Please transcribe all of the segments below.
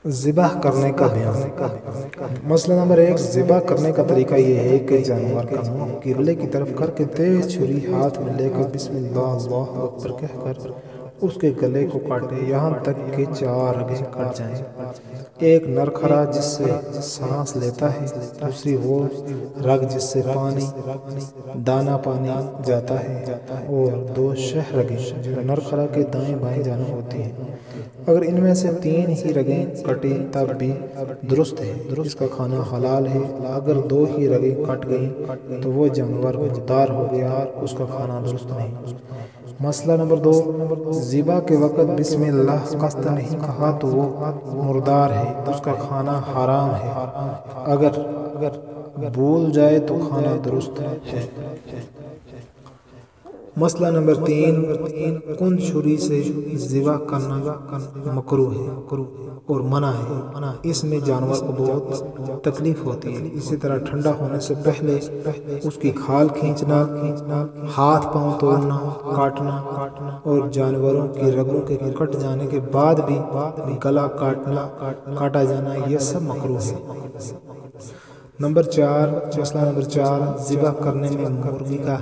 ذبح کرنے کا بیان۔ مسئلہ نمبر 1، ذبح کرنے کا طریقہ یہ ہے کہ جانور کا منہ قبلے کی طرف کر کے تیز چھری ہاتھ میں لے کر بسم اللہ اللہ اکبر کہہ کر اس کے گلے کو کاٹے یہاں تک کہ 4 رگیں کٹ جائیں۔ ایک نر کھرا جس سے سانس لیتا ہے، دوسری وہ رگ جس سے دانہ پانی جاتا ہے، اور 2 شہ رگیں جو نر کھرا کے دائیں بائیں جانب ہوتی ہیں۔ اگر ان میں سے 3 ہی رگیں کٹیں تب بھی درست ہے، اس کا کھانا حلال ہے۔ اگر 2 ہی رگیں کٹ گئیں تو وہ جانور مردار ہو گیا، اس کا کھانا درست نہیں۔ مسئلہ نمبر 2، ذبح کے وقت بسم اللہ قصد نہیں کہا تو وہ مردار ہے، اس کا کھانا حرام ہے۔ اگر بھول جائے تو کھانا درست ہے۔ مسئلہ نمبر 3، کن چھری سے ذبح کرنا مکروہ ہے اور منع ہے، اس میں جانور کو بہت تکلیف ہوتی ہے۔ اسی طرح ٹھنڈا ہونے سے پہلے اس کی کھال کھینچنا، ہاتھ پاؤں توڑنا، کاٹنا اور جانوروں کی رگوں کے کٹ جانے کے بعد بھی گلا کاٹا جانا، یہ سب مکروہ ہے۔ مسئلہ نمبر 4، ذبح کرنے میں مرغی کا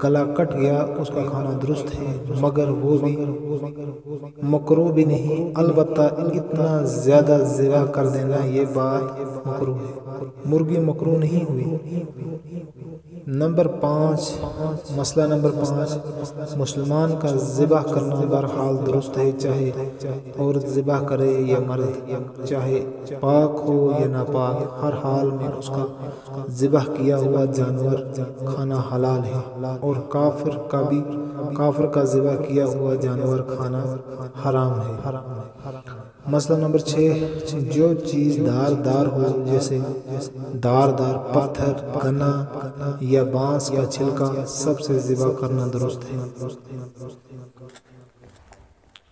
گلا کٹ گیا، اس کا کھانا درست ہے مگر وہ بھی مکروہ بھی نہیں، البتہ اتنا زیادہ ذبح کر دینا یہ بات مکروہ ہے، مرغی مکروہ نہیں ہوئی۔ مسئلہ نمبر 5، مسلمان کا ذبح کرنا بہرحال درست ہے، چاہے عورت ذبح کرے یا مرد، چاہے پاک ہو یا ناپاک، ہر حال میں اس کا ذبح کیا ہوا جانور کھانا حلال ہے، اور کافر کا ذبح کیا ہوا جانور کھانا حرام ہے۔ مسئلہ نمبر 6، جو چیز دار ہو جیسے دار پتھر، گنا یا بانس کا چھلکا، سب سے ذبح کرنا درست ہے۔